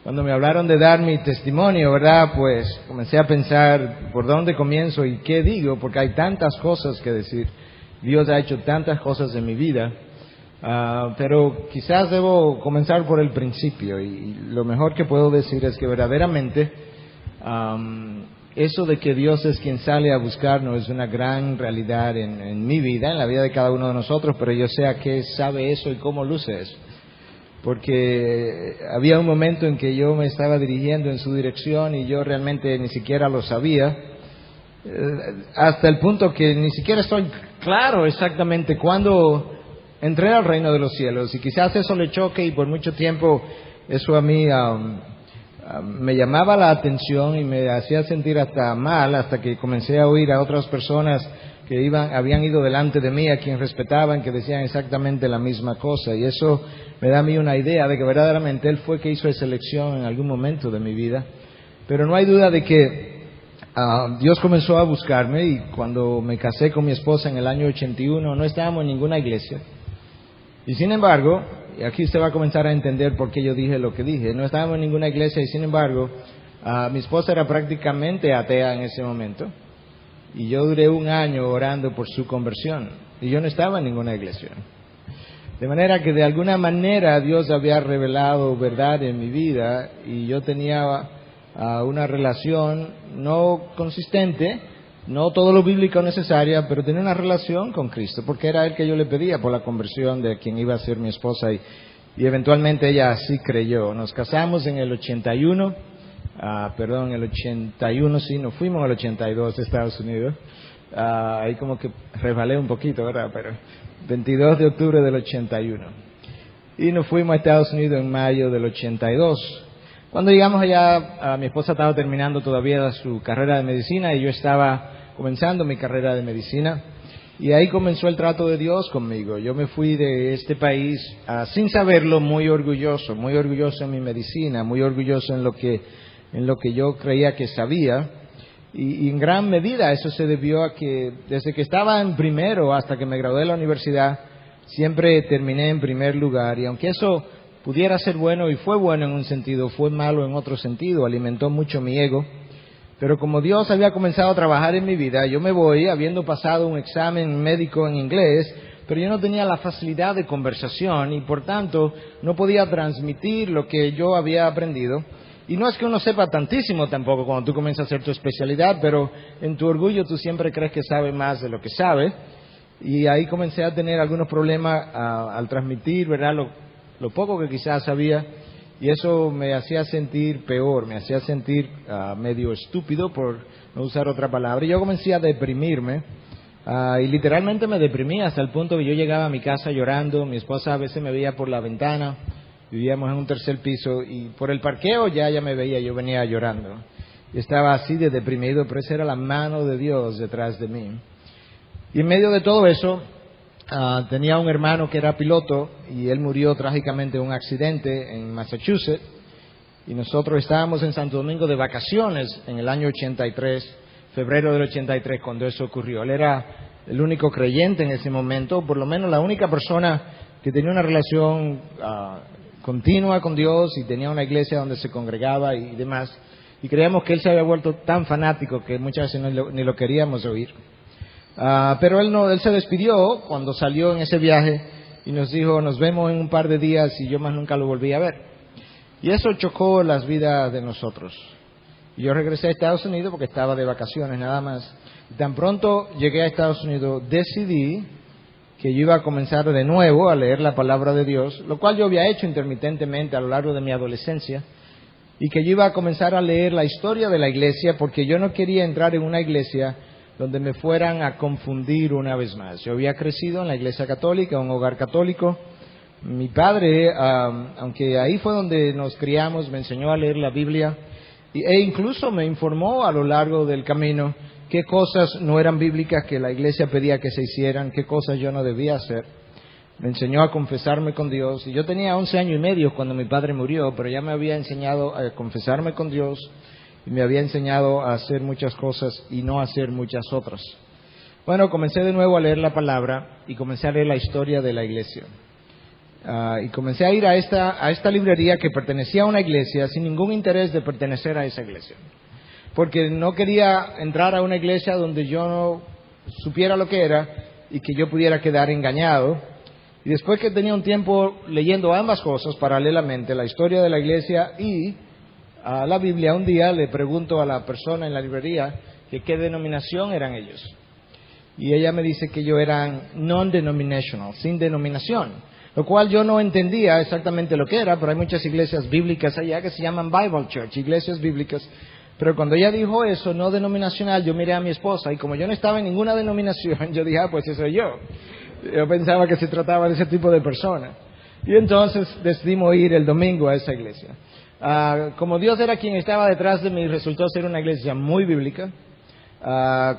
Cuando me hablaron de dar mi testimonio, ¿verdad? Pues comencé a pensar por dónde comienzo y qué digo, porque hay tantas cosas que decir. Dios ha hecho tantas cosas en mi vida, pero quizás debo comenzar por el principio. Y lo mejor que puedo decir es que verdaderamente eso de que Dios es quien sale a buscarnos es una gran realidad en mi vida, en la vida de cada uno de nosotros, pero yo sé a qué sabe eso y cómo luce eso. Porque había un momento en que yo me estaba dirigiendo en su dirección y yo realmente ni siquiera lo sabía, hasta el punto que ni siquiera estoy claro exactamente cuándo entré al reino de los cielos, y quizás eso le choque, y por mucho tiempo eso a mí me llamaba la atención y me hacía sentir hasta mal, hasta que comencé a oír a otras personas que habían ido delante de mí, a quien respetaban, que decían exactamente la misma cosa, y eso me da a mí una idea de que verdaderamente Él fue que hizo esa elección en algún momento de mi vida. Pero no hay duda de que Dios comenzó a buscarme, y cuando me casé con mi esposa en el año 81 no estábamos en ninguna iglesia, y sin embargo, y aquí usted va a comenzar a entender por qué yo dije lo que dije, no estábamos en ninguna iglesia, y sin embargo mi esposa era prácticamente atea en ese momento. Y yo duré un año orando por su conversión, y yo no estaba en ninguna iglesia. De manera que de alguna manera Dios había revelado verdad en mi vida, y yo tenía una relación no consistente, no todo lo bíblico necesaria, pero tenía una relación con Cristo, porque era Él que yo le pedía por la conversión de quien iba a ser mi esposa, y eventualmente ella así creyó. Nos casamos en el 81. El 81 sí, nos fuimos en el 82 a Estados Unidos. Ahí como que resbalé un poquito, ¿verdad? Pero 22 de octubre del 81. Y nos fuimos a Estados Unidos en mayo del 82. Cuando llegamos allá, mi esposa estaba terminando todavía su carrera de medicina, y yo estaba comenzando mi carrera de medicina. Y ahí comenzó el trato de Dios conmigo. Yo me fui de este país sin saberlo, muy orgulloso en mi medicina, muy orgulloso en lo que yo creía que sabía, y en gran medida eso se debió a que desde que estaba en primero hasta que me gradué de la universidad siempre terminé en primer lugar, y aunque eso pudiera ser bueno, y fue bueno en un sentido, fue malo en otro sentido, alimentó mucho mi ego. Pero como Dios había comenzado a trabajar en mi vida, yo me voy habiendo pasado un examen médico en inglés, pero yo no tenía la facilidad de conversación, y por tanto no podía transmitir lo que yo había aprendido. Y no es que uno sepa tantísimo tampoco cuando tú comienzas a hacer tu especialidad, pero en tu orgullo tú siempre crees que sabes más de lo que sabes. Y ahí comencé a tener algunos problemas al transmitir, ¿verdad?, lo poco que quizás sabía. Y eso me hacía sentir peor, me hacía sentir medio estúpido, por no usar otra palabra. Y yo comencé a deprimirme, y literalmente me deprimí hasta el punto que yo llegaba a mi casa llorando. Mi esposa a veces me veía por la ventana. Vivíamos en un tercer piso, y por el parqueo ya me veía, yo venía llorando. Y estaba así de deprimido, pero esa era la mano de Dios detrás de mí. Y en medio de todo eso, tenía un hermano que era piloto, y él murió trágicamente en un accidente en Massachusetts. Y nosotros estábamos en Santo Domingo de vacaciones en el año 83, febrero del 83, cuando eso ocurrió. Él era el único creyente en ese momento, por lo menos la única persona que tenía una relación continua con Dios, y tenía una iglesia donde se congregaba y demás, y creíamos que él se había vuelto tan fanático que muchas veces ni lo queríamos oír. Pero él se despidió cuando salió en ese viaje, y nos dijo: nos vemos en un par de días, y yo más nunca lo volví a ver. Y eso chocó las vidas de nosotros. Y yo regresé a Estados Unidos porque estaba de vacaciones nada más, y tan pronto llegué a Estados Unidos decidí que yo iba a comenzar de nuevo a leer la palabra de Dios, lo cual yo había hecho intermitentemente a lo largo de mi adolescencia, y que yo iba a comenzar a leer la historia de la iglesia, porque yo no quería entrar en una iglesia donde me fueran a confundir una vez más. Yo había crecido en la iglesia católica, un hogar católico. Mi padre, aunque ahí fue donde nos criamos, me enseñó a leer la Biblia, e incluso me informó a lo largo del camino qué cosas no eran bíblicas que la iglesia pedía que se hicieran, qué cosas yo no debía hacer. Me enseñó a confesarme con Dios. Y yo tenía 11 años y medio cuando mi padre murió, pero ya me había enseñado a confesarme con Dios, y me había enseñado a hacer muchas cosas y no hacer muchas otras. Bueno, comencé de nuevo a leer la palabra, y comencé a leer la historia de la iglesia. Y comencé a ir a esta librería que pertenecía a una iglesia sin ningún interés de pertenecer a esa iglesia. Porque no quería entrar a una iglesia donde yo no supiera lo que era y que yo pudiera quedar engañado. Y después que tenía un tiempo leyendo ambas cosas paralelamente, la historia de la iglesia y la Biblia, un día le pregunto a la persona en la librería que qué denominación eran ellos. Y ella me dice que ellos eran non-denominational, sin denominación, lo cual yo no entendía exactamente lo que era, pero hay muchas iglesias bíblicas allá que se llaman Bible Church, iglesias bíblicas. Pero cuando ella dijo eso, no denominacional, yo miré a mi esposa y como yo no estaba en ninguna denominación, yo dije, pues eso soy yo. Yo pensaba que se trataba de ese tipo de personas. Y entonces decidimos ir el domingo a esa iglesia. Como Dios era quien estaba detrás de mí, resultó ser una iglesia muy bíblica,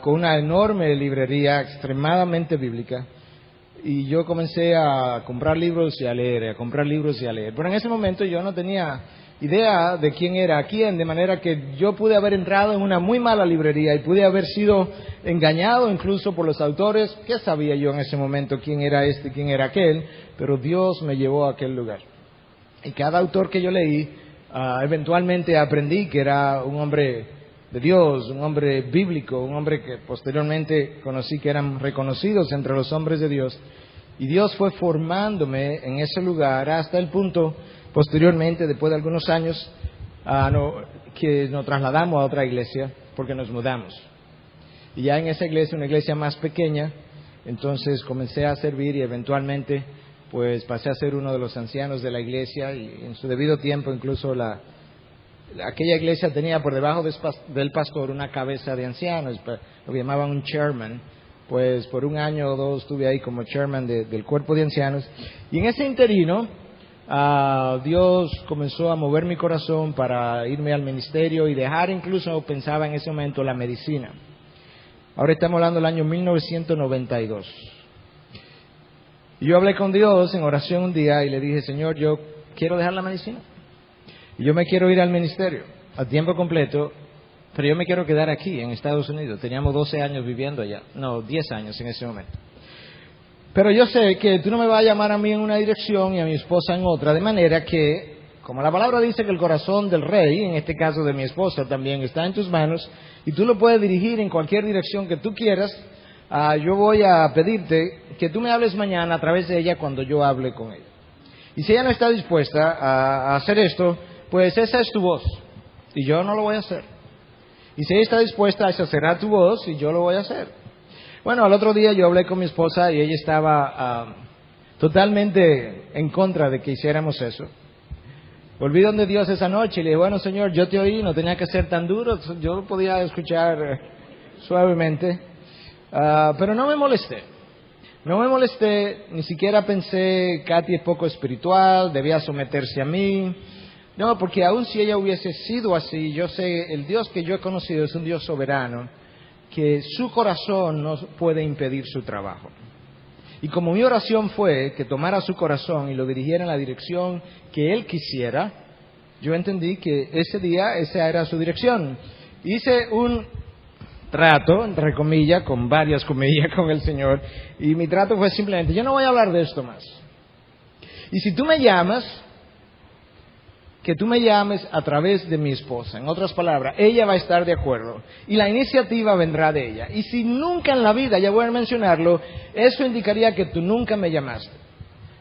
con una enorme librería extremadamente bíblica. Y yo comencé a comprar libros y a leer, Pero en ese momento yo no tenía idea de quién era quién, de manera que yo pude haber entrado en una muy mala librería y pude haber sido engañado incluso por los autores. ¿Qué sabía yo en ese momento quién era este y quién era aquel? Pero Dios me llevó a aquel lugar. Y cada autor que yo leí, eventualmente aprendí que era un hombre de Dios, un hombre bíblico, un hombre que posteriormente conocí que eran reconocidos entre los hombres de Dios. Y Dios fue formándome en ese lugar hasta el punto, posteriormente, después de algunos años, que nos trasladamos a otra iglesia porque nos mudamos. Y ya en esa iglesia, una iglesia más pequeña, entonces comencé a servir y eventualmente pues pasé a ser uno de los ancianos de la iglesia y en su debido tiempo incluso aquella iglesia tenía por debajo del pastor una cabeza de ancianos, lo llamaban un chairman. Pues por un año o dos estuve ahí como chairman del cuerpo de ancianos. Y en ese interino, Dios comenzó a mover mi corazón para irme al ministerio y dejar incluso, pensaba en ese momento, la medicina. Ahora estamos hablando del año 1992. Y yo hablé con Dios en oración un día y le dije, Señor, yo quiero dejar la medicina. Y yo me quiero ir al ministerio a tiempo completo. Pero yo me quiero quedar aquí, en Estados Unidos. Teníamos 12 años viviendo allá. No, 10 años en ese momento. Pero yo sé que tú no me vas a llamar a mí en una dirección y a mi esposa en otra. De manera que, como la palabra dice que el corazón del rey, en este caso de mi esposa también, está en tus manos, y tú lo puedes dirigir en cualquier dirección que tú quieras, yo voy a pedirte que tú me hables mañana a través de ella cuando yo hable con ella. Y si ella no está dispuesta a hacer esto, pues esa es tu voz. Y yo no lo voy a hacer. Y si ella está dispuesta, esa será tu voz y yo lo voy a hacer. Bueno, al otro día yo hablé con mi esposa y ella estaba totalmente en contra de que hiciéramos eso. Volví donde Dios esa noche y le dije, bueno, Señor, yo te oí, no tenía que ser tan duro, yo lo podía escuchar suavemente, pero no me molesté. No me molesté, ni siquiera pensé, Katy es poco espiritual, debía someterse a mí. No, porque aun si ella hubiese sido así, yo sé, el Dios que yo he conocido es un Dios soberano, que su corazón no puede impedir su trabajo. Y como mi oración fue que tomara su corazón y lo dirigiera en la dirección que Él quisiera, yo entendí que ese día esa era su dirección. Hice un trato, entre comillas, con varias comillas con el Señor, y mi trato fue simplemente, yo no voy a hablar de esto más. Y si tú me llamas, que tú me llames a través de mi esposa. En otras palabras, ella va a estar de acuerdo y la iniciativa vendrá de ella. Y si nunca en la vida, ya voy a mencionarlo, eso indicaría que tú nunca me llamaste.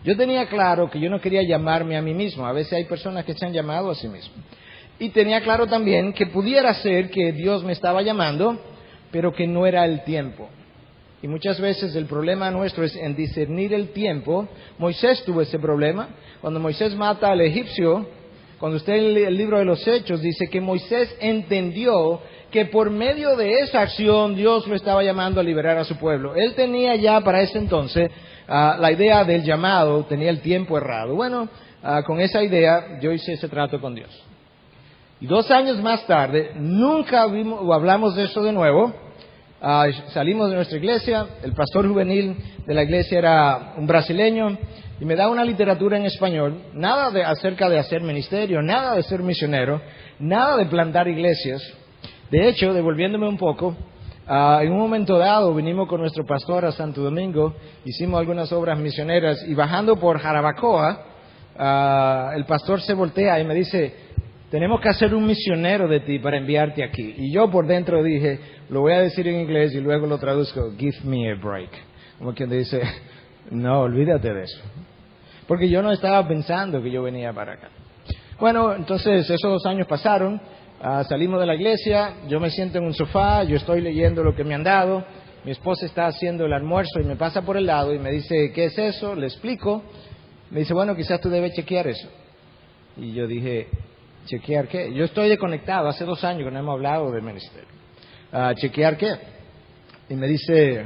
Yo tenía claro que yo no quería llamarme a mí mismo. A veces hay personas que se han llamado a sí mismos. Y tenía claro también que pudiera ser que Dios me estaba llamando, pero que no era el tiempo. Y muchas veces el problema nuestro es en discernir el tiempo. Moisés tuvo ese problema. Cuando Moisés mata al egipcio, cuando usted lee el libro de los Hechos, dice que Moisés entendió que por medio de esa acción Dios lo estaba llamando a liberar a su pueblo. Él tenía ya para ese entonces la idea del llamado, tenía el tiempo errado. Bueno, con esa idea yo hice ese trato con Dios. Y 2 años más tarde, nunca hablamos de eso de nuevo. Salimos de nuestra iglesia, el pastor juvenil de la iglesia era un brasileño, y me da una literatura en español, nada acerca de hacer ministerio, nada de ser misionero, nada de plantar iglesias. De hecho, devolviéndome un poco, En un momento dado vinimos con nuestro pastor a Santo Domingo, hicimos algunas obras misioneras y bajando por Jarabacoa, el pastor se voltea y me dice, tenemos que hacer un misionero de ti para enviarte aquí. Y yo por dentro dije, lo voy a decir en inglés y luego lo traduzco, give me a break. Como quien dice, no, olvídate de eso. Porque yo no estaba pensando que yo venía para acá. Bueno, entonces esos 2 años pasaron, salimos de la iglesia, yo me siento en un sofá, yo estoy leyendo lo que me han dado, mi esposa está haciendo el almuerzo y me pasa por el lado y me dice, ¿qué es eso? Le explico, me dice, bueno, quizás tú debes chequear eso. Y yo dije, ¿chequear qué? Yo estoy desconectado, hace 2 años que no hemos hablado de ministerio. ¿Chequear qué? Y me dice,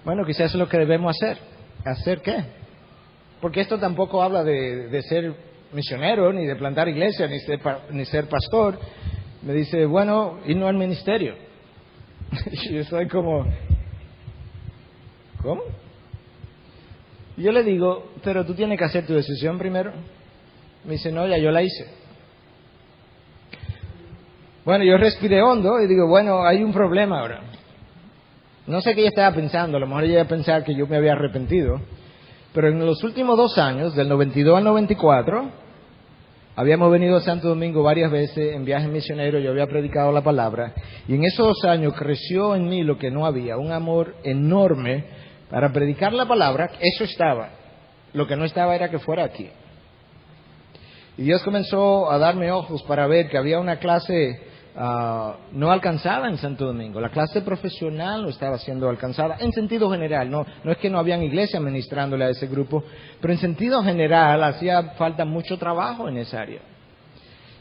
bueno, quizás es lo que debemos hacer. ¿Hacer qué? Porque esto tampoco habla de ser misionero, ni de plantar iglesia, ni ser pastor. Me dice, bueno, irnos al ministerio. Y yo estoy como, ¿cómo? Y yo le digo, pero tú tienes que hacer tu decisión primero. Me dice, no, ya yo la hice. Bueno, yo respiré hondo y digo, bueno, hay un problema ahora. No sé qué ella estaba pensando, a lo mejor ella iba a pensar que yo me había arrepentido. Pero en los últimos 2 años, del 92 al 94, habíamos venido a Santo Domingo varias veces en viajes misioneros, yo había predicado la palabra, y en esos 2 años creció en mí lo que no había, un amor enorme para predicar la palabra. Eso estaba, lo que no estaba era que fuera aquí. Y Dios comenzó a darme ojos para ver que había una clase no alcanzada en Santo Domingo. La clase profesional no estaba siendo alcanzada en sentido general. No es que no habían iglesias ministrándole a ese grupo, pero en sentido general hacía falta mucho trabajo en esa área.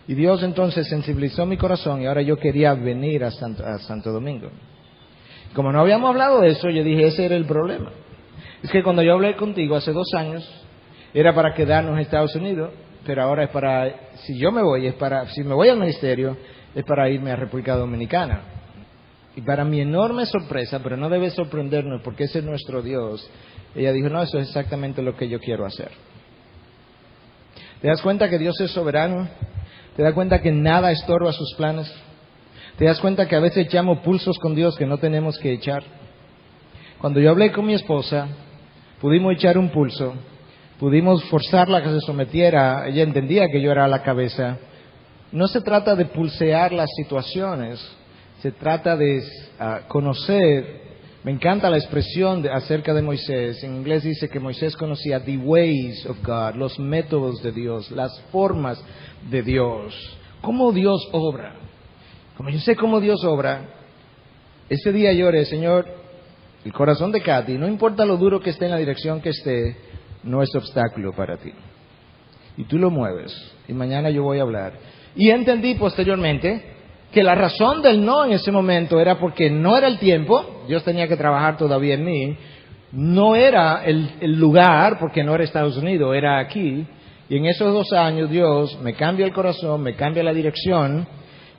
Y Dios entonces sensibilizó mi corazón y ahora yo quería venir a Santo Domingo. Como no habíamos hablado de eso, yo dije, ese era el problema. Es que cuando yo hablé contigo hace 2 años, era para quedarnos en Estados Unidos, pero ahora es para, si me voy al ministerio, es para irme a República Dominicana. Y para mi enorme sorpresa, pero no debe sorprendernos porque ese es nuestro Dios, ella dijo, no, eso es exactamente lo que yo quiero hacer. ¿Te das cuenta que Dios es soberano? ¿Te das cuenta que nada estorba sus planes? ¿Te das cuenta que a veces echamos pulsos con Dios que no tenemos que echar? Cuando yo hablé con mi esposa, pudimos echar un pulso, pudimos forzarla a que se sometiera, ella entendía que yo era la cabeza. No se trata de pulsear las situaciones, se trata de conocer. Me encanta la expresión acerca de Moisés. En inglés dice que Moisés conocía the ways of God, los métodos de Dios, las formas de Dios, cómo Dios obra. Como yo sé cómo Dios obra, ese día yo oré, Señor, el corazón de Katy, no importa lo duro que esté en la dirección que esté, no es obstáculo para ti. Y tú lo mueves, y mañana yo voy a hablar. Y entendí posteriormente que la razón del no en ese momento era porque no era el tiempo, Dios tenía que trabajar todavía en mí, no era el lugar, porque no era Estados Unidos, era aquí, y en esos 2 años Dios me cambia el corazón, me cambia la dirección,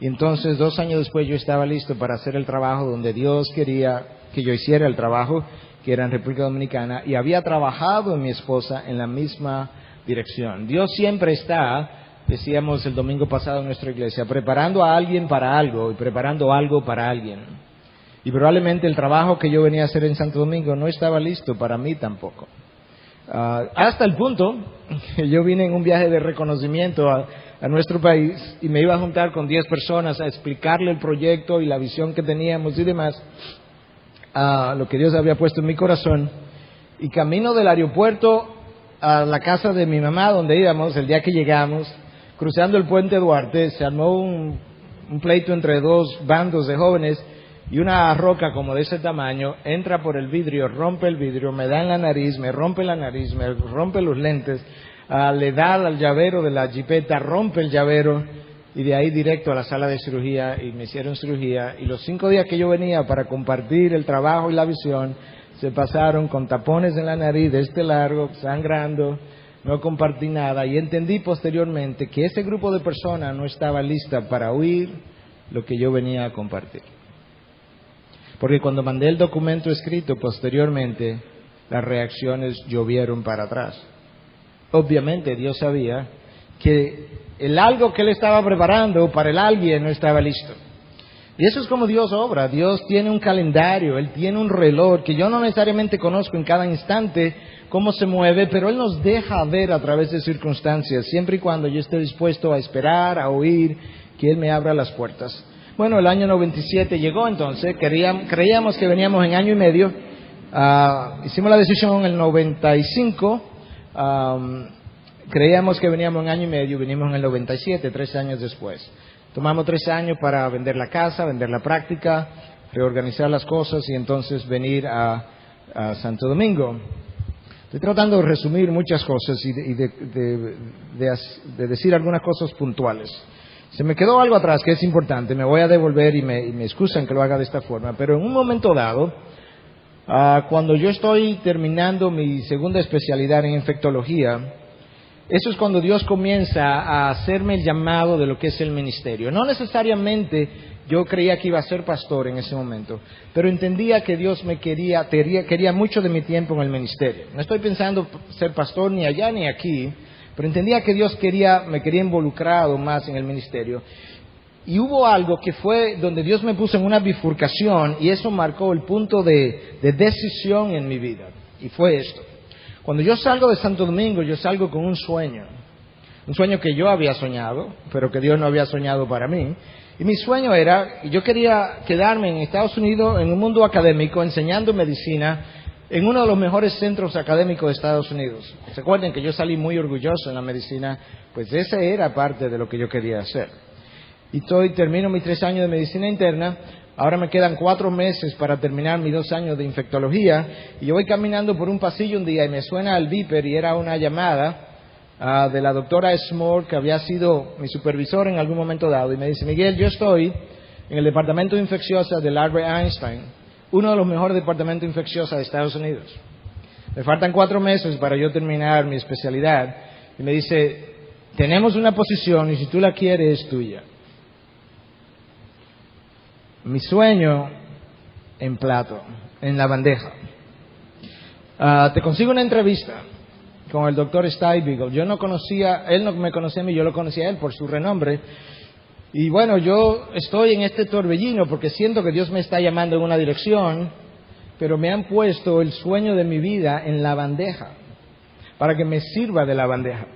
y entonces 2 años después yo estaba listo para hacer el trabajo donde Dios quería que yo hiciera el trabajo, que era en República Dominicana, y había trabajado en mi esposa en la misma dirección. Dios siempre está, decíamos el domingo pasado en nuestra iglesia, preparando a alguien para algo y preparando algo para alguien. Y probablemente el trabajo que yo venía a hacer en Santo Domingo no estaba listo para mí tampoco. Hasta el punto que yo vine en un viaje de reconocimiento a nuestro país y me iba a juntar con 10 personas a explicarle el proyecto y la visión que teníamos y demás, lo que Dios había puesto en mi corazón. Y camino del aeropuerto a la casa de mi mamá donde íbamos, el día que llegamos, cruzando el puente Duarte, se armó un pleito entre 2 bandos de jóvenes y una roca como de ese tamaño entra por el vidrio, rompe el vidrio, me da en la nariz, me rompe la nariz, me rompe los lentes, le da al llavero de la jipeta, rompe el llavero y de ahí directo a la sala de cirugía y me hicieron cirugía. Y los 5 días que yo venía para compartir el trabajo y la visión se pasaron con tapones en la nariz de este largo, sangrando. No compartí nada y entendí posteriormente que ese grupo de personas no estaba lista para oír lo que yo venía a compartir. Porque cuando mandé el documento escrito posteriormente, las reacciones llovieron para atrás. Obviamente Dios sabía que el algo que Él estaba preparando para el alguien no estaba listo. Y eso es como Dios obra. Dios tiene un calendario, Él tiene un reloj que yo no necesariamente conozco en cada instante cómo se mueve, pero Él nos deja ver a través de circunstancias, siempre y cuando yo esté dispuesto a esperar, a oír, que Él me abra las puertas. Bueno, el año 97 llegó entonces, creíamos que veníamos en año y medio, hicimos la decisión en el 95, creíamos que veníamos en año y medio, vinimos en el 97, 3 años después. Tomamos 3 años para vender la casa, vender la práctica, reorganizar las cosas y entonces venir a Santo Domingo. Estoy tratando de resumir muchas cosas y de decir algunas cosas puntuales. Se me quedó algo atrás que es importante, me voy a devolver y me excusan que lo haga de esta forma, pero en un momento dado, cuando yo estoy terminando mi segunda especialidad en infectología, eso es cuando Dios comienza a hacerme el llamado de lo que es el ministerio. No necesariamente yo creía que iba a ser pastor en ese momento, pero entendía que Dios me quería mucho de mi tiempo en el ministerio. No estoy pensando ser pastor ni allá ni aquí, pero entendía que Dios me quería involucrado más en el ministerio. Y hubo algo que fue donde Dios me puso en una bifurcación y eso marcó el punto de decisión en mi vida. Y fue esto. Cuando yo salgo de Santo Domingo, yo salgo con un sueño que yo había soñado, pero que Dios no había soñado para mí. Y mi sueño era, yo quería quedarme en Estados Unidos, en un mundo académico, enseñando medicina, en uno de los mejores centros académicos de Estados Unidos. Recuerden que yo salí muy orgulloso en la medicina, pues ese era parte de lo que yo quería hacer. Y termino mis 3 años de medicina interna. Ahora me quedan 4 meses para terminar mis 2 años de infectología y yo voy caminando por un pasillo un día y me suena el beeper y era una llamada de la doctora Small, que había sido mi supervisor en algún momento dado, y me dice: Miguel, yo estoy en el departamento de infecciosas del Albert Einstein, uno de los mejores departamentos de infecciosas de Estados Unidos. Me faltan 4 meses para yo terminar mi especialidad y me dice: tenemos una posición y si tú la quieres es tuya. Mi sueño en plato, en la bandeja. Te consigo una entrevista con el doctor Steinbeagle. Él no me conocía a mí, yo lo conocía a él por su renombre. Y bueno, yo estoy en este torbellino porque siento que Dios me está llamando en una dirección, pero me han puesto el sueño de mi vida en la bandeja, para que me sirva de la bandeja.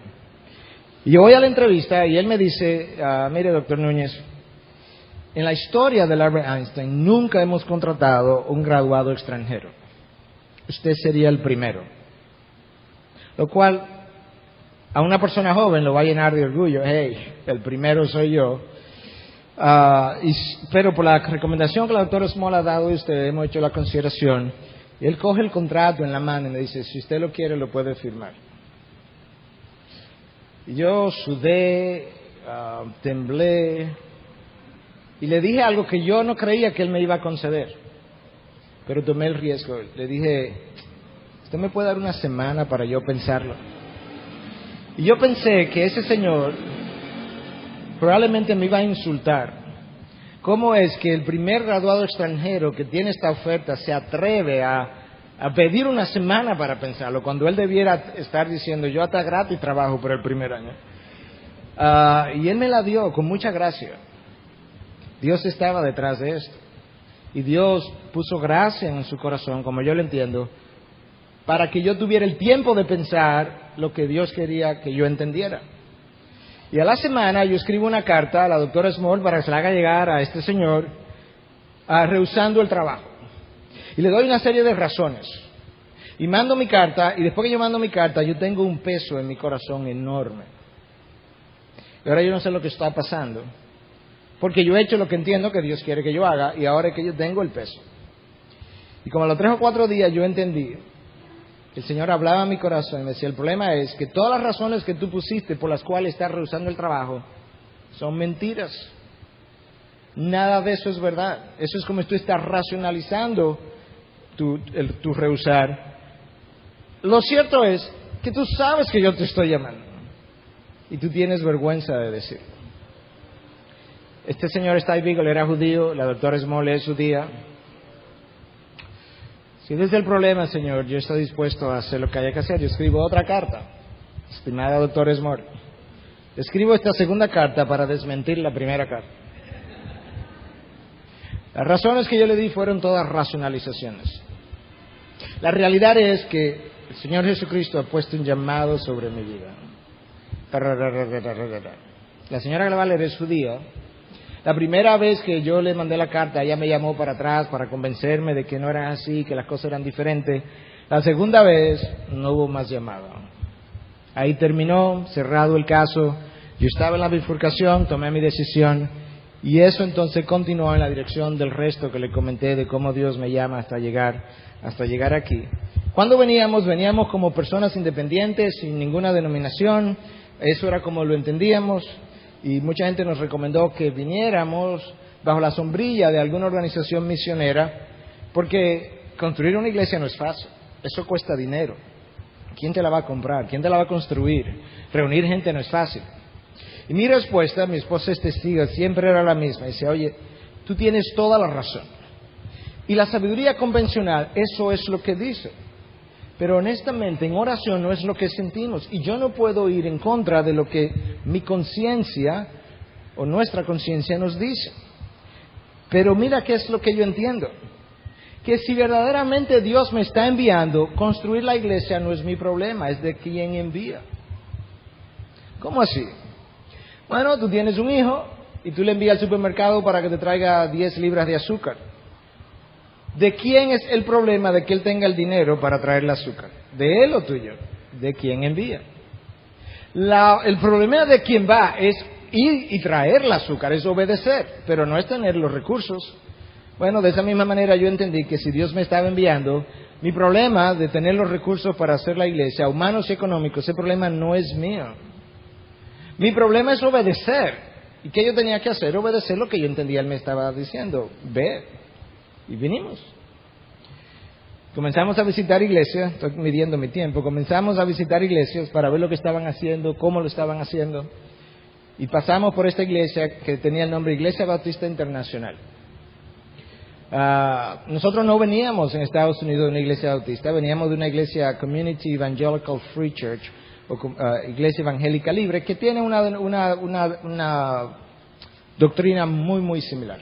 Y yo voy a la entrevista y él me dice: mire, doctor Núñez, en la historia del Albert Einstein nunca hemos contratado un graduado extranjero. Usted sería el primero. Lo cual a una persona joven lo va a llenar de orgullo. Hey, el primero soy yo. Pero por la recomendación que la doctora Small ha dado, usted hemos hecho la consideración. Y él coge el contrato en la mano y me dice: si usted lo quiere, lo puede firmar. Y yo sudé, temblé. Y le dije algo que yo no creía que él me iba a conceder, pero tomé el riesgo. Le dije: ¿usted me puede dar una semana para yo pensarlo? Y yo pensé que ese señor probablemente me iba a insultar. ¿Cómo es que el primer graduado extranjero que tiene esta oferta se atreve a pedir una semana para pensarlo, cuando él debiera estar diciendo: yo hasta gratis trabajo por el primer año? Y él me la dio con mucha gracia. Dios estaba detrás de esto. Y Dios puso gracia en su corazón, como yo lo entiendo, para que yo tuviera el tiempo de pensar lo que Dios quería que yo entendiera. Y a la semana yo escribo una carta a la doctora Small para que se la haga llegar a este señor, rehusando el trabajo. Y le doy una serie de razones. Y mando mi carta, y después que yo mando mi carta, yo tengo un peso en mi corazón enorme. Y ahora yo no sé lo que está pasando, porque yo he hecho lo que entiendo que Dios quiere que yo haga, y ahora es que yo tengo el peso. Y como a los 3 o 4 días yo entendí, el Señor hablaba a mi corazón y me decía: el problema es que todas las razones que tú pusiste por las cuales estás rehusando el trabajo son mentiras. Nada de eso es verdad. Eso es como tú estás racionalizando tu rehusar. Lo cierto es que tú sabes que yo te estoy llamando y tú tienes vergüenza de decirlo. Este señor Steinbeagle era judío, la doctora Small es judía. Si ese es el problema, señor, yo estoy dispuesto a hacer lo que haya que hacer. Yo escribo otra carta: estimada doctora Small, escribo esta segunda carta para desmentir la primera carta. Las razones que yo le di fueron todas racionalizaciones. La realidad es que el Señor Jesucristo ha puesto un llamado sobre mi vida. La señora Glavaler es judía. La primera vez que yo le mandé la carta, ella me llamó para atrás para convencerme de que no era así, que las cosas eran diferentes. La segunda vez no hubo más llamado. Ahí terminó, cerrado el caso. Yo estaba en la bifurcación, tomé mi decisión y eso entonces continuó en la dirección del resto que le comenté de cómo Dios me llama hasta llegar aquí. Cuando veníamos como personas independientes, sin ninguna denominación. Eso era como lo entendíamos y mucha gente nos recomendó que viniéramos bajo la sombrilla de alguna organización misionera porque construir una iglesia no es fácil, eso cuesta dinero. ¿Quién te la va a comprar? ¿Quién te la va a construir? Reunir gente no es fácil. Y mi respuesta, mi esposa es testigo, siempre era la misma. Dice, oye, tú tienes toda la razón. Y la sabiduría convencional, eso es lo que dice. Pero honestamente, en oración no es lo que sentimos. Y yo no puedo ir en contra de lo que mi conciencia o nuestra conciencia nos dice. Pero mira qué es lo que yo entiendo. Que si verdaderamente Dios me está enviando, construir la iglesia no es mi problema, es de quien envía. ¿Cómo así? Bueno, tú tienes un hijo y tú le envías al supermercado para que te traiga 10 libras de azúcar. ¿De quién es el problema de que él tenga el dinero para traer el azúcar? ¿De él o tuyo? ¿De quién envía? El problema de quien va es ir y traer el azúcar, es obedecer, pero no es tener los recursos. Bueno, de esa misma manera yo entendí que si Dios me estaba enviando, mi problema de tener los recursos para hacer la iglesia, humanos y económicos, ese problema no es mío. Mi problema es obedecer. ¿Y qué yo tenía que hacer? Obedecer lo que yo entendía él me estaba diciendo. Ve. Y vinimos. Comenzamos a visitar iglesias, estoy midiendo mi tiempo, comenzamos a visitar iglesias para ver lo que estaban haciendo, cómo lo estaban haciendo. Y pasamos por esta iglesia que tenía el nombre Iglesia Bautista Internacional. Nosotros no veníamos en Estados Unidos de una iglesia bautista, veníamos de una iglesia Community Evangelical Free Church, o iglesia evangélica libre, que tiene una doctrina muy, muy similar.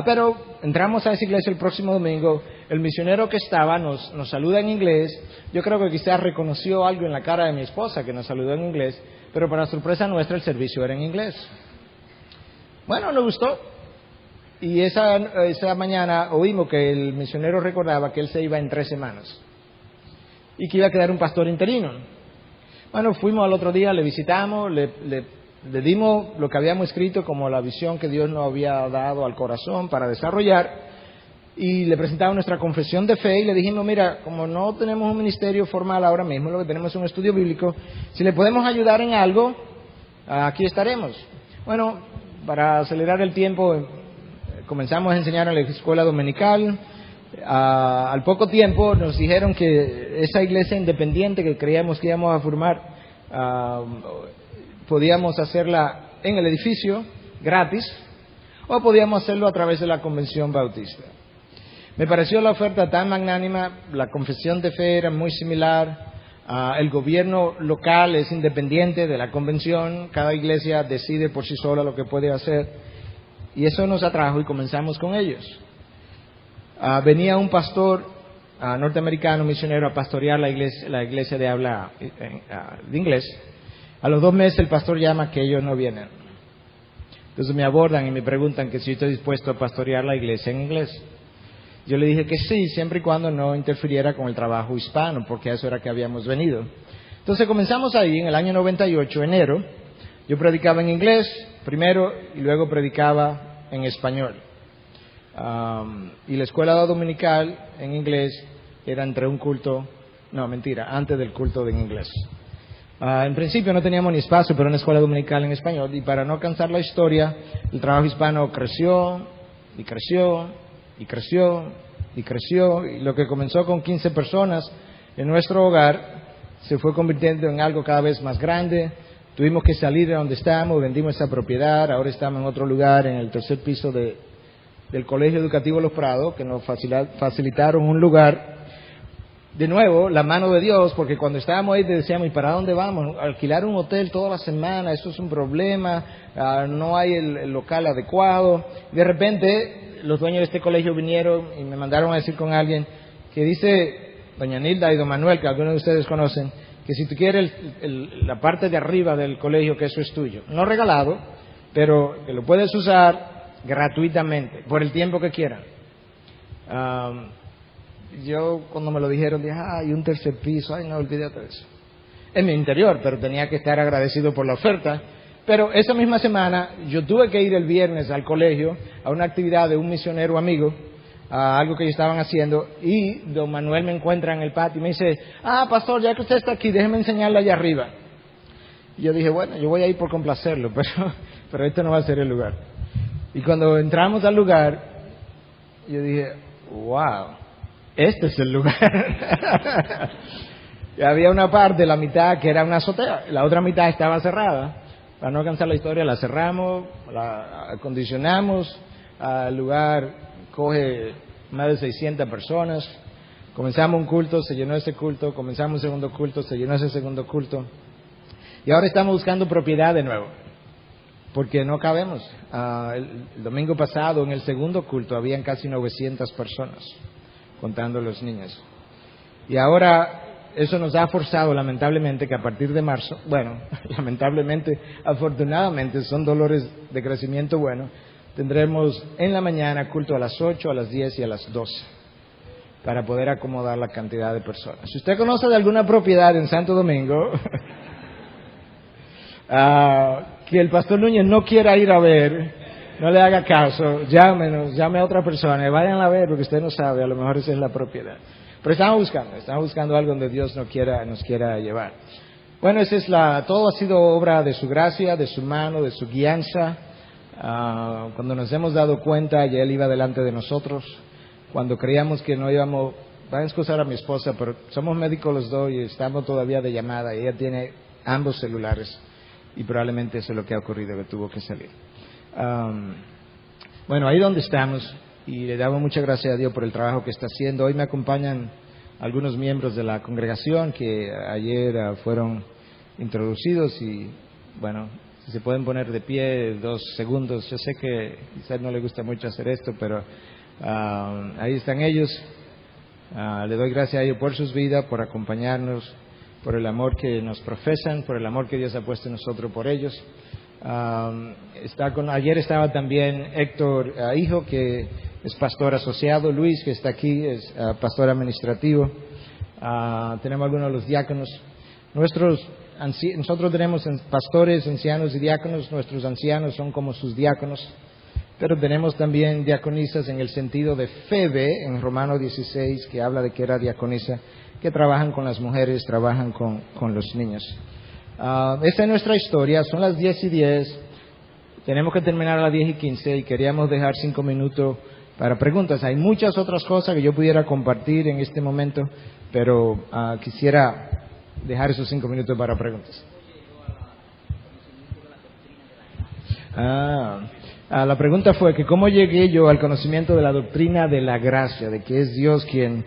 Pero entramos a esa iglesia el próximo domingo, el misionero que estaba nos saluda en inglés. Yo creo que quizás reconoció algo en la cara de mi esposa que nos saludó en inglés, pero para sorpresa nuestra el servicio era en inglés. Bueno, nos gustó. Y esa mañana oímos que el misionero recordaba que él se iba en 3 semanas y que iba a quedar un pastor interino. Bueno, fuimos al otro día, le visitamos, le dimos lo que habíamos escrito como la visión que Dios nos había dado al corazón para desarrollar y le presentamos nuestra confesión de fe y le dijimos, mira, como no tenemos un ministerio formal ahora mismo, lo que tenemos es un estudio bíblico, si le podemos ayudar en algo, aquí estaremos. Bueno, para acelerar el tiempo, comenzamos a enseñar en la escuela dominical. Al poco tiempo nos dijeron que esa iglesia independiente que creíamos que íbamos a formar, podíamos hacerla en el edificio gratis o podíamos hacerlo a través de la convención bautista. Me pareció la oferta tan magnánima, la confesión de fe era muy similar, el gobierno local es independiente de la convención, cada iglesia decide por sí sola lo que puede hacer y eso nos atrajo y comenzamos con ellos. Venía un pastor norteamericano misionero a pastorear la iglesia de habla de inglés. A los 2 meses el pastor llama que ellos no vienen. Entonces me abordan y me preguntan que si estoy dispuesto a pastorear la iglesia en inglés. Yo le dije que sí, siempre y cuando no interfiriera con el trabajo hispano, porque a eso era que habíamos venido. Entonces comenzamos ahí en el año 98, enero. Yo predicaba en inglés primero y luego predicaba en español. Y la escuela dominical en inglés era entre un culto, antes del culto en inglés. En principio no teníamos ni espacio para una escuela dominical en español y para no cansar la historia, el trabajo hispano creció y creció y creció y creció y lo que comenzó con 15 personas en nuestro hogar se fue convirtiendo en algo cada vez más grande. Tuvimos que salir de donde estábamos, vendimos esa propiedad, ahora estamos en otro lugar, en el 3er piso del Colegio Educativo Los Prados, que nos facilitaron un lugar. De nuevo, la mano de Dios, porque cuando estábamos ahí decíamos, ¿y para dónde vamos? Alquilar un hotel toda la semana, eso es un problema, no hay el local adecuado. De repente, los dueños de este colegio vinieron y me mandaron a decir con alguien que dice doña Nilda y don Manuel, que algunos de ustedes conocen, que si tú quieres la parte de arriba del colegio, que eso es tuyo. No regalado, pero que lo puedes usar gratuitamente, por el tiempo que quieran. Yo cuando me lo dijeron dije, ay, un tercer piso, ay no, olvídate de eso. En mi interior, pero tenía que estar agradecido por la oferta. Pero esa misma semana yo tuve que ir el viernes al colegio a una actividad de un misionero amigo, a algo que ellos estaban haciendo, y don Manuel me encuentra en el patio y me dice, pastor, ya que usted está aquí, déjeme enseñarle allá arriba. Y yo dije, bueno, yo voy a ir por complacerlo, pero este no va a ser el lugar. Y cuando entramos al lugar, yo dije, wow, este es el lugar. Y había una parte, la mitad, que era una azotea, la otra mitad estaba cerrada. Para no cansar la historia, la cerramos, la acondicionamos, el lugar coge más de 600 personas. Comenzamos un culto, se llenó ese culto, comenzamos un segundo culto, se llenó ese segundo culto. Y ahora estamos buscando propiedad de nuevo, porque no cabemos. El domingo pasado, en el segundo culto, habían casi 900 personas, contando los niños. Y ahora eso nos ha forzado, lamentablemente, que a partir de marzo, bueno, lamentablemente, afortunadamente, son dolores de crecimiento bueno, tendremos en la mañana culto a las 8, a las 10 y a las 12, para poder acomodar la cantidad de personas. Si usted conoce de alguna propiedad en Santo Domingo, que el pastor Núñez no quiera ir a ver, no le haga caso, llame a otra persona, vayan a ver, porque usted no sabe, a lo mejor esa es la propiedad. Pero estamos buscando algo donde Dios nos quiera llevar. Bueno, todo ha sido obra de su gracia, de su mano, de su guianza. Cuando nos hemos dado cuenta, ya Él iba delante de nosotros. Cuando creíamos que no íbamos, van a excusar a mi esposa, pero somos médicos los dos y estamos todavía de llamada. Y ella tiene ambos celulares y probablemente eso es lo que ha ocurrido, que tuvo que salir. Bueno, ahí donde estamos. Y le damos muchas gracias a Dios por el trabajo que está haciendo. Hoy me acompañan algunos miembros de la congregación que ayer fueron introducidos y, bueno, si se pueden poner de pie 2 segundos. Yo sé que quizás no le gusta mucho hacer esto, pero ahí están ellos. Le doy gracias a ellos por sus vidas, por acompañarnos, por el amor que nos profesan, por el amor que Dios ha puesto en nosotros por ellos. Ayer estaba también Héctor Hijo, que es pastor asociado, Luis, que está aquí, es pastor administrativo. Tenemos algunos de los diáconos. Nosotros tenemos pastores, ancianos y diáconos. Nuestros ancianos son como sus diáconos. Pero tenemos también diaconisas en el sentido de Febe, en Romanos 16, que habla de que era diaconisa, que trabajan con las mujeres, trabajan con los niños. Esa es nuestra historia. Son las 10:10. Tenemos que terminar a las 10:15 y queríamos dejar 5 minutos para preguntas. Hay muchas otras cosas que yo pudiera compartir en este momento, pero quisiera dejar esos 5 minutos para preguntas. La pregunta fue que cómo llegué yo al conocimiento de la doctrina de la gracia, de que es Dios quien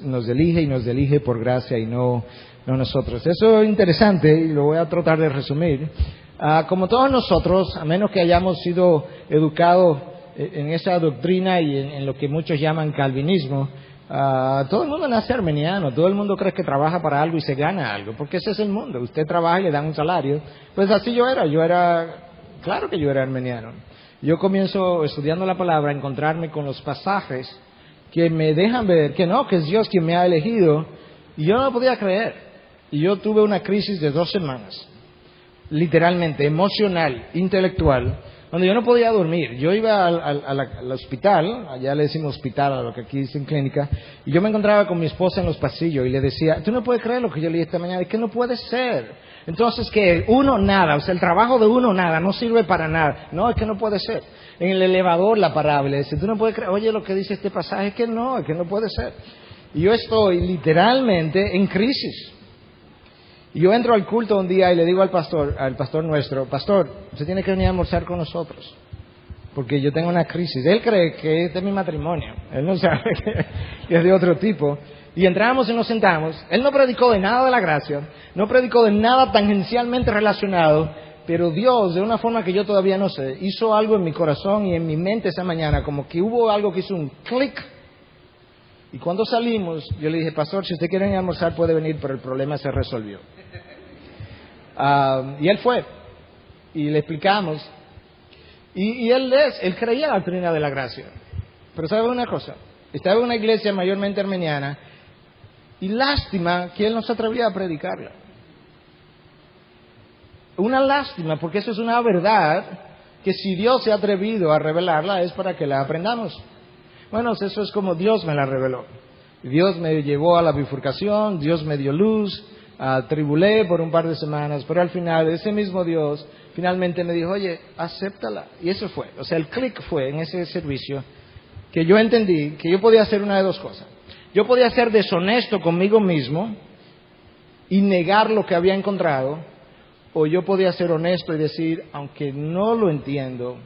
nos elige y nos elige por gracia y no nosotros. Eso es interesante y lo voy a tratar de resumir. Como todos nosotros, a menos que hayamos sido educados en esa doctrina y en lo que muchos llaman calvinismo, todo el mundo nace armeniano, todo el mundo cree que trabaja para algo y se gana algo, porque ese es el mundo. Usted trabaja y le dan un salario. Pues así yo era, claro que yo era armeniano. Yo comienzo estudiando la palabra a encontrarme con los pasajes que me dejan ver que es Dios quien me ha elegido, y yo no lo podía creer. Y yo tuve una crisis de 2 semanas, literalmente, emocional, intelectual, donde yo no podía dormir. Yo iba al hospital, allá le decimos hospital a lo que aquí dicen clínica, y yo me encontraba con mi esposa en los pasillos y le decía, tú no puedes creer lo que yo leí esta mañana, es que no puede ser. Entonces, que uno nada, o sea, el trabajo de uno nada, no sirve para nada. No, es que no puede ser. En el elevador la parábola dice, tú no puedes creer, oye lo que dice este pasaje, es que no puede ser. Y yo estoy literalmente en crisis. Y yo entro al culto un día y le digo al pastor nuestro, pastor, usted tiene que venir a almorzar con nosotros, porque yo tengo una crisis. Él cree que este es mi matrimonio, él no sabe que es de otro tipo. Y entramos y nos sentamos. Él no predicó de nada de la gracia, no predicó de nada tangencialmente relacionado, Pero Dios, de una forma que yo todavía no sé, hizo algo en mi corazón y en mi mente esa mañana, como que hubo algo que hizo un clic. Y cuando salimos, yo le dije, pastor, si usted quiere ir a almorzar puede venir, pero el problema se resolvió. Y él fue, y le explicamos. Y él creía la doctrina de la gracia. Pero ¿sabe una cosa? Estaba en una iglesia mayormente armeniana, y lástima que él no se atrevía a predicarla. Una lástima, porque eso es una verdad que si Dios se ha atrevido a revelarla es para que la aprendamos. Bueno, eso es como Dios me la reveló. Dios me llevó a la bifurcación, Dios me dio luz, tribulé por un par de semanas, pero al final ese mismo Dios finalmente me dijo, oye, acéptala. Y eso fue, o sea, el clic fue en ese servicio que yo entendí que yo podía hacer una de dos cosas. Yo podía ser deshonesto conmigo mismo y negar lo que había encontrado, o yo podía ser honesto y decir, aunque no lo entiendo,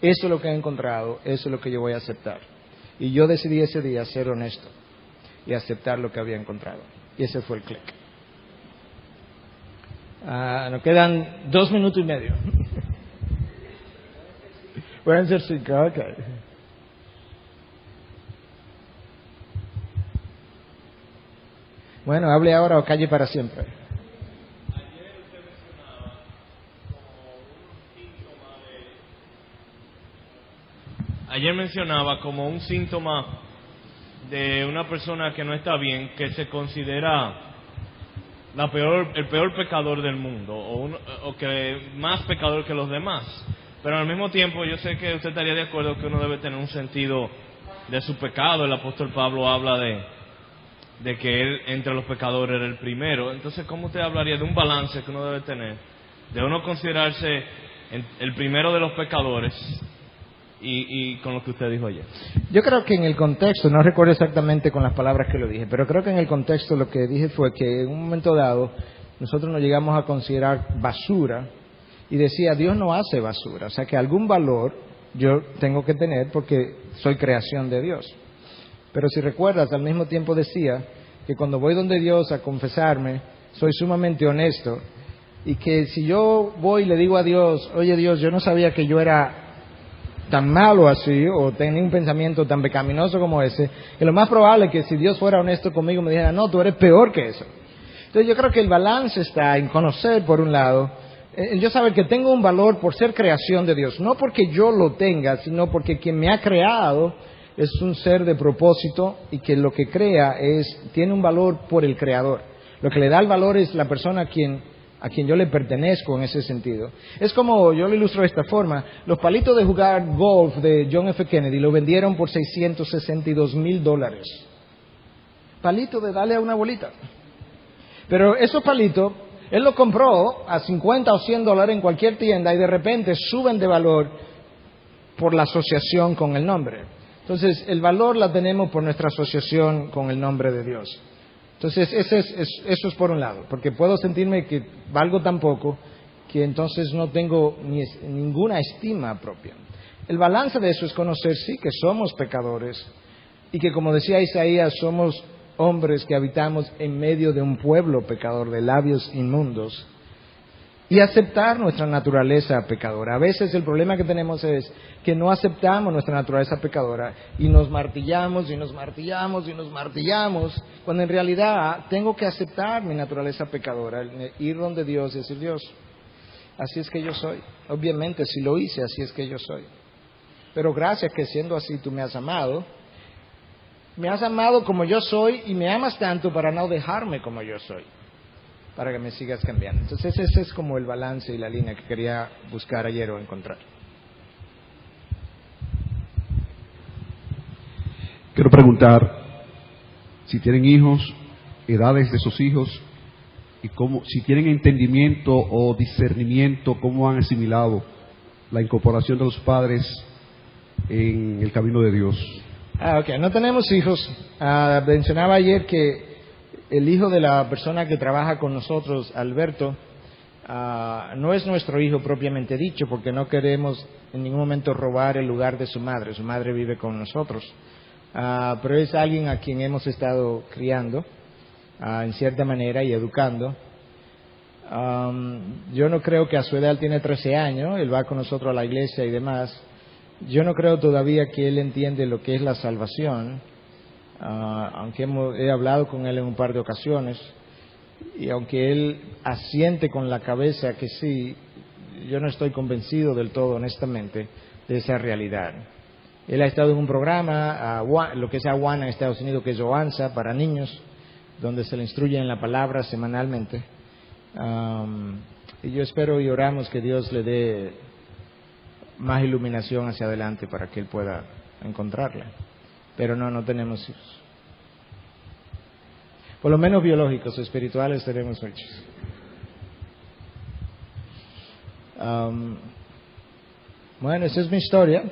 eso es lo que he encontrado, eso es lo que yo voy a aceptar. Y yo decidí ese día ser honesto y aceptar lo que había encontrado. Y ese fue el clic. Nos quedan 2 minutos y medio. Pueden ser 5, ok. Bueno, hable ahora o calle para siempre. Ayer mencionaba como un síntoma de una persona que no está bien, que se considera el peor pecador del mundo, o que más pecador que los demás. Pero al mismo tiempo yo sé que usted estaría de acuerdo que uno debe tener un sentido de su pecado. El apóstol Pablo habla de que él entre los pecadores era el primero. Entonces, ¿cómo usted hablaría de un balance que uno debe tener? De uno considerarse el primero de los pecadores y con lo que usted dijo ayer. Yo creo que en el contexto, no recuerdo exactamente con las palabras que lo dije, pero creo que en el contexto lo que dije fue que en un momento dado nosotros nos llegamos a considerar basura y decía, Dios no hace basura, o sea que algún valor yo tengo que tener porque soy creación de Dios. Pero si recuerdas, al mismo tiempo decía que cuando voy donde Dios a confesarme, soy sumamente honesto y que si yo voy y le digo a Dios, oye Dios, yo no sabía que yo era tan malo así o tenía un pensamiento tan pecaminoso como ese, que lo más probable es que si Dios fuera honesto conmigo me dijera, no, tú eres peor que eso. Entonces yo creo que el balance está en conocer por un lado, yo saber que tengo un valor por ser creación de Dios, no porque yo lo tenga, sino porque quien me ha creado es un ser de propósito y que lo que crea tiene un valor por el creador. Lo que le da el valor es la persona a quien yo le pertenezco en ese sentido. Es como, yo lo ilustro de esta forma, los palitos de jugar golf de John F. Kennedy lo vendieron por $662,000. Palito de darle a una bolita. Pero esos palitos, él lo compró a $50 o $100 en cualquier tienda y de repente suben de valor por la asociación con el nombre. Entonces, el valor la tenemos por nuestra asociación con el nombre de Dios. Entonces, eso es por un lado, porque puedo sentirme que valgo tan poco que entonces no tengo ninguna estima propia. El balance de eso es conocer, sí, que somos pecadores y que, como decía Isaías, somos hombres que habitamos en medio de un pueblo pecador, de labios inmundos, y aceptar nuestra naturaleza pecadora. A veces el problema que tenemos es que no aceptamos nuestra naturaleza pecadora y nos martillamos y nos martillamos y nos martillamos, cuando en realidad tengo que aceptar mi naturaleza pecadora, ir donde Dios y decir, Dios, así es que yo soy. Obviamente, si lo hice, así es que yo soy. Pero gracias que siendo así tú me has amado como yo soy y me amas tanto para no dejarme como yo soy, para que me sigas cambiando. Entonces ese es como el balance y la línea que quería buscar ayer o encontrar. Quiero preguntar si tienen hijos, edades de sus hijos y si tienen entendimiento o discernimiento, cómo han asimilado la incorporación de los padres en el camino de Dios. Ok, no tenemos hijos. Mencionaba ayer que el hijo de la persona que trabaja con nosotros, Alberto, no es nuestro hijo propiamente dicho, porque no queremos en ningún momento robar el lugar de su madre. Su madre vive con nosotros. Pero es alguien a quien hemos estado criando, en cierta manera, y educando. Yo no creo que a su edad, él tiene 13 años, él va con nosotros a la iglesia y demás. Yo no creo todavía que él entiende lo que es la salvación, aunque he hablado con él en un par de ocasiones, y aunque él asiente con la cabeza que sí, yo no estoy convencido del todo, honestamente, de esa realidad. Él ha estado en un programa, lo que es Awana en Estados Unidos, que es Oanza para niños, donde se le instruye en la palabra semanalmente. Y yo espero y oramos que Dios le dé más iluminación hacia adelante para que él pueda encontrarla. Pero no tenemos hijos. Por lo menos biológicos o espirituales tenemos muchos. Bueno, esa es mi historia.